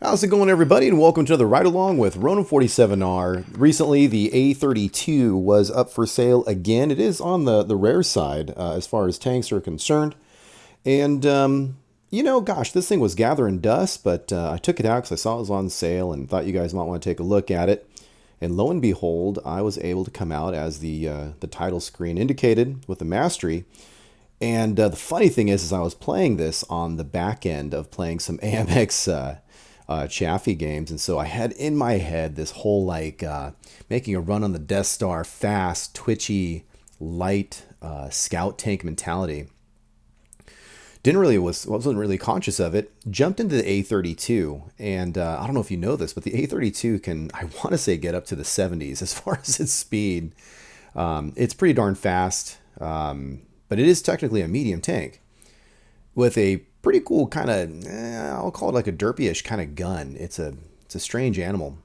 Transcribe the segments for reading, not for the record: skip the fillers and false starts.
How's it going, everybody, and welcome to the Ride Along with Ronin 47R. Recently, the A-32 was up for sale again. It is on the rare side as far as tanks are concerned. And, gosh, this thing was gathering dust, but I took it out because I saw it was on sale and thought you guys might want to take a look at it. And lo and behold, I was able to come out as the title screen indicated with the mastery. And the funny thing is I was playing this on the back end of playing some AMX Chaffee games, and so I had in my head this whole making a run on the Death Star, fast, twitchy, light scout tank mentality. Wasn't really conscious of it. Jumped into the A-32, and I don't know if you know this, but the A-32 can, I want to say, get up to the 70s as far as its speed. It's pretty darn fast, but it is technically a medium tank with a pretty cool kind of, I'll call it like a derpy-ish kind of gun. It's a strange animal,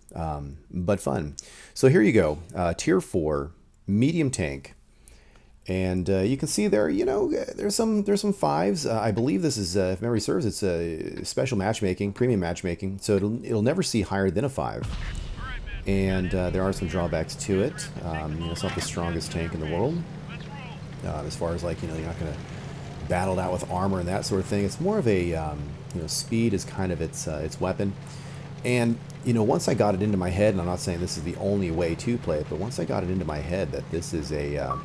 but fun. So here you go, Tier 4 medium tank. And you can see there, there's some fives. I believe this is, if memory serves, it's a special matchmaking, premium matchmaking. So it'll never see higher than a 5. And there are some drawbacks to it. It's not the strongest tank in the world. As far as you're not going to battle it out with armor and that sort of thing. It's more of a, speed is kind of its weapon. And, once I got it into my head, and I'm not saying this is the only way to play it, but once I got it into my head that this is I'm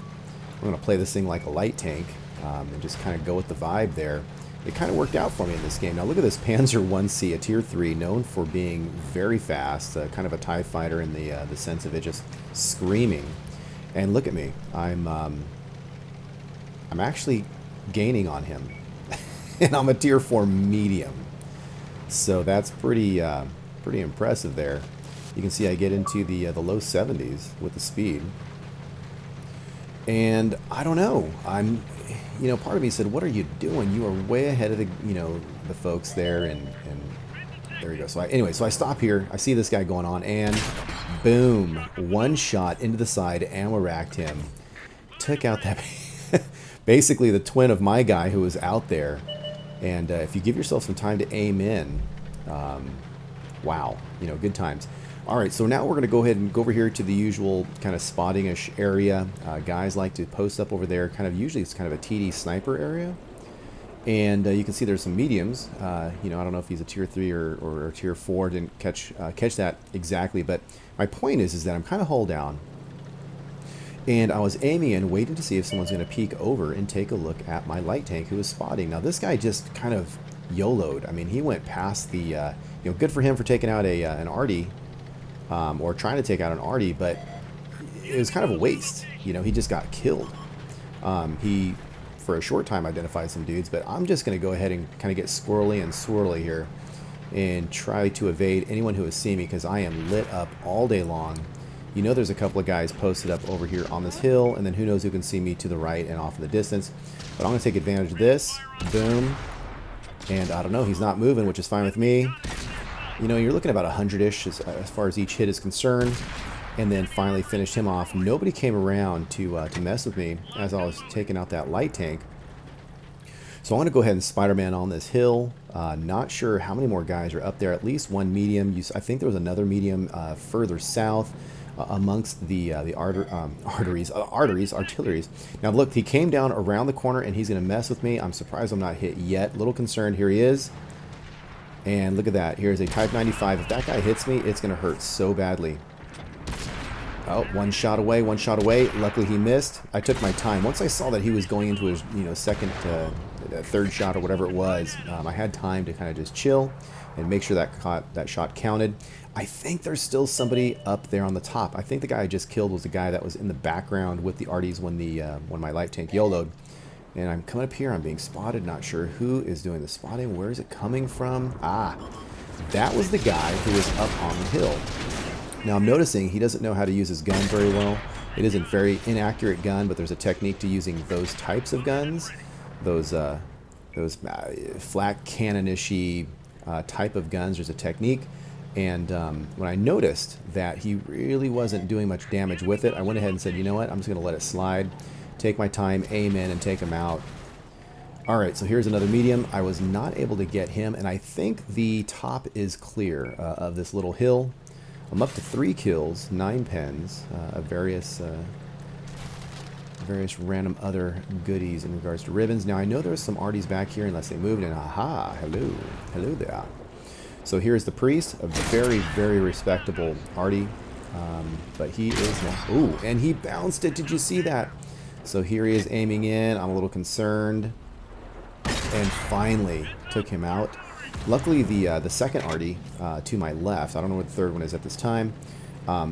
going to play this thing like a light tank and just kind of go with the vibe there, it kind of worked out for me in this game. Now look at this Panzer 1C, a Tier 3, known for being very fast, kind of a TIE fighter in the sense of it just screaming. And look at me. I'm actually gaining on him. And I'm a Tier 4 medium. So that's pretty impressive there. You can see I get into the low 70s with the speed. And I don't know. Part of me said, "What are you doing? You are way ahead of the folks there." And there you go. So I stop here. I see this guy going on, and boom, one shot into the side, ammo racked him, took out that basically the twin of my guy who was out there. And if you give yourself some time to aim in, wow, good times. All right, so now we're going to go ahead and go over here to the usual kind of spotting-ish area. Guys like to post up over there. Usually it's kind of a TD sniper area. And you can see there's some mediums. I don't know if he's a Tier 3 or Tier 4. Didn't catch that exactly. But my point is that I'm kind of hull down. And I was aiming in, waiting to see if someone's going to peek over and take a look at my light tank who was spotting. Now this guy just kind of YOLO'd. I mean, he went past the, good for him for taking out an arty. Or trying to take out an arty, but it was kind of a waste. He just got killed. He, for a short time, identified some dudes, but I'm just going to go ahead and kind of get squirrely and swirly here and try to evade anyone who has seen me because I am lit up all day long. There's a couple of guys posted up over here on this hill, and then who knows who can see me to the right and off in the distance. But I'm going to take advantage of this. Boom. And I don't know, he's not moving, which is fine with me. You're looking about 100-ish as far as each hit is concerned. And then finally finished him off. Nobody came around to mess with me as I was taking out that light tank. So I'm going to go ahead and Spider-Man on this hill. Not sure how many more guys are up there. At least one medium. I think there was another medium further south amongst the arteries. Now look, he came down around the corner and he's going to mess with me. I'm surprised I'm not hit yet. Little concerned. Here he is. And look at that. Here's a Type 95. If that guy hits me, it's going to hurt so badly. Oh, one shot away, one shot away. Luckily, he missed. I took my time. Once I saw that he was going into his, second, third shot or whatever it was, I had time to kind of just chill and make sure that shot counted. I think there's still somebody up there on the top. I think the guy I just killed was the guy that was in the background with the arties when my light tank YOLO'd. And I'm coming up here, I'm being spotted, not sure who is doing the spotting. Where is it coming from? Ah, that was the guy who was up on the hill. Now I'm noticing he doesn't know how to use his gun very well. It is a very inaccurate gun, but there's a technique to using those types of guns. Those flat cannon-ishy type of guns, there's a technique. And when I noticed that he really wasn't doing much damage with it, I went ahead and said, you know what, I'm just going to let it slide. Take my time, aim in, and take him out. All right, so here's another medium. I was not able to get him, and I think the top is clear of this little hill. I'm up to 3 kills, 9 pens, various random other goodies in regards to ribbons. Now I know there's some arties back here unless they moved, and aha, hello there. So here's the priest, a very, very respectable arty, but he is now, ooh, and he bounced it. Did you see that? So here he is aiming in. I'm a little concerned, and finally took him out. Luckily, the second arty to my left, I don't know what the third one is at this time,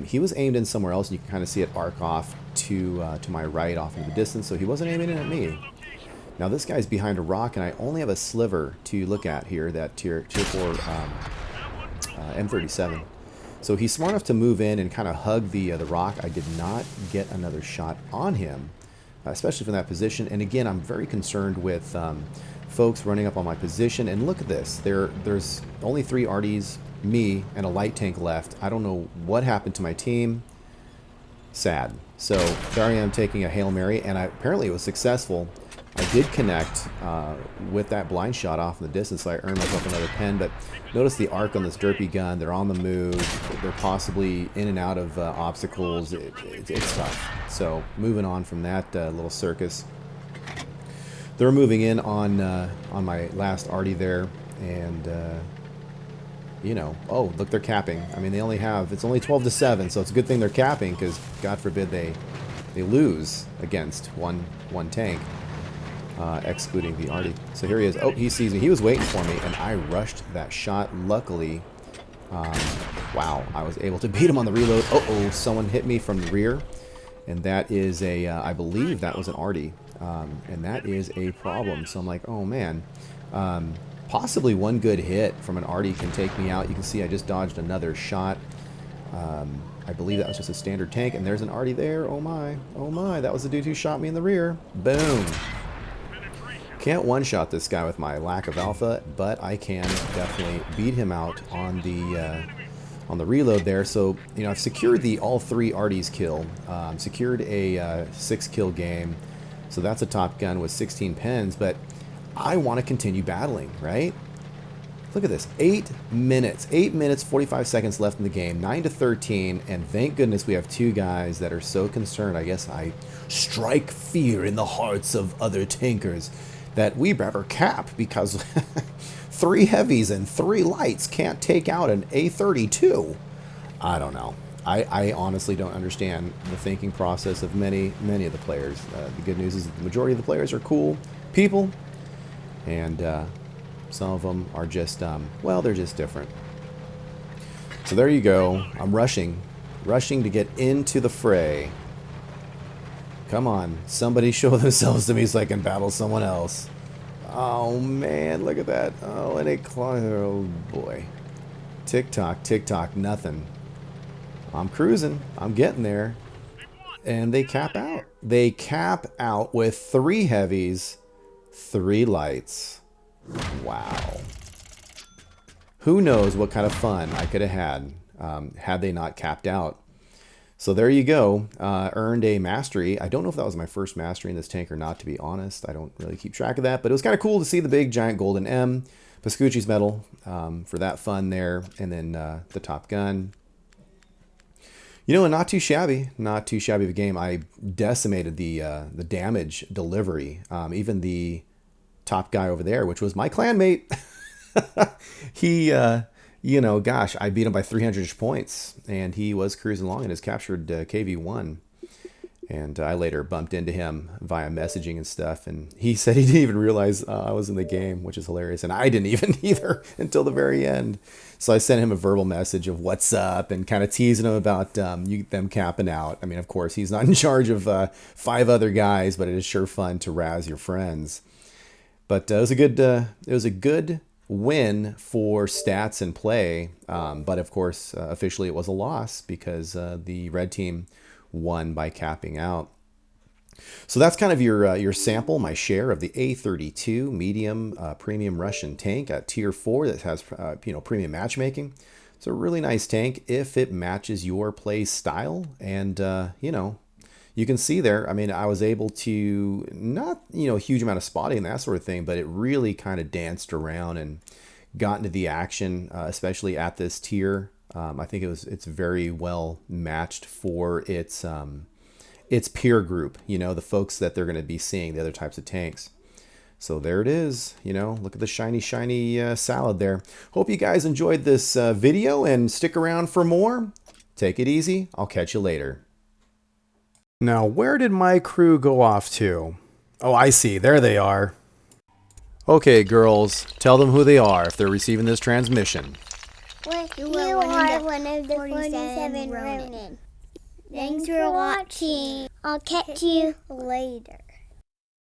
he was aimed in somewhere else, and you can kind of see it arc off to my right off in the distance, so he wasn't aiming in at me. Now this guy's behind a rock, and I only have a sliver to look at here, that tier 4 M37. So he's smart enough to move in and kind of hug the rock. I did not get another shot on him, especially from that position. And again, I'm very concerned with folks running up on my position. And look at this. There's only 3 arties, me, and a light tank left. I don't know what happened to my team. Sad. So there I am taking a Hail Mary, and apparently it was successful. I did connect with that blind shot off in the distance, so I earned myself another pen. But notice the arc on this derpy gun. They're on the move. They're possibly in and out of obstacles. It's tough. So moving on from that little circus. They're moving in on my last arty there, and you know, oh look, they're capping. I mean, they only have, it's only 12-7, so it's a good thing they're capping, because God forbid they lose against one tank, excluding the arty. So here he is. Oh, he sees me. He was waiting for me, and I rushed that shot. Luckily, wow, I was able to beat him on the reload. Uh-oh, someone hit me from the rear, and that is a, I believe that was an arty. And that is a problem. So I'm like, oh man, possibly one good hit from an arty can take me out. You can see I just dodged another shot. I believe that was just a standard tank, and there's an arty there. Oh my, that was the dude who shot me in the rear. Boom. Can't one-shot this guy with my lack of alpha, but I can definitely beat him out on the reload there. So, you know, I've secured the all 3 arties kill, secured a 6-kill game. So that's a top gun with 16 pens, but I want to continue battling, right? Look at this, 8 minutes, 45 seconds left in the game, 9-13, and thank goodness we have 2 guys that are so concerned. I guess I strike fear in the hearts of other tankers that we better cap, because 3 heavies and 3 lights can't take out an A-32. I don't know. I honestly don't understand the thinking process of many of the players. The good news is that the majority of the players are cool people, and some of them are just, well, they're just different. So there you go. I'm rushing to get into the fray. Come on, somebody show themselves to me so I can battle someone else. Oh man, look at that. Oh, and oh boy. Tick tock, nothing. I'm cruising. I'm getting there. And they cap out. They cap out with 3 heavies, 3 lights. Wow. Who knows what kind of fun I could have had they not capped out. So there you go. Earned a mastery. I don't know if that was my first mastery in this tank or not, to be honest. I don't really keep track of that. But it was kind of cool to see the big giant golden M. Pascucci's medal for that fun there. And then the top gun. You know, not too shabby of a game. I decimated the damage delivery. Even the top guy over there, which was my clanmate, he, you know, gosh, I beat him by 300 points, and he was cruising along in his captured KV-1. And I later bumped into him via messaging and stuff, and he said he didn't even realize I was in the game, which is hilarious. And I didn't even either until the very end. So I sent him a verbal message of what's up and kind of teasing him about them capping out. I mean, of course, he's not in charge of 5 other guys, but it is sure fun to razz your friends. But it was a good win for stats and play. But of course, officially it was a loss because the red team won by capping out. So that's kind of your sample, my share of the A-32 medium premium Russian tank at tier 4 that has premium matchmaking. It's a really nice tank if it matches your play style, and you can see there, I mean, I was able to, not, a huge amount of spotting and that sort of thing, but it really kind of danced around and got into the action, especially at this tier. I think it's very well matched for its peer group, the folks that they're going to be seeing, the other types of tanks. So there it is, look at the shiny salad there. Hope you guys enjoyed this video and stick around for more. Take it easy. I'll catch you later. Now, where did my crew go off to? Oh, I see. There they are. Okay, girls, tell them who they are if they're receiving this transmission. You are one of the 47 Ronin. Thanks for watching. I'll catch you later.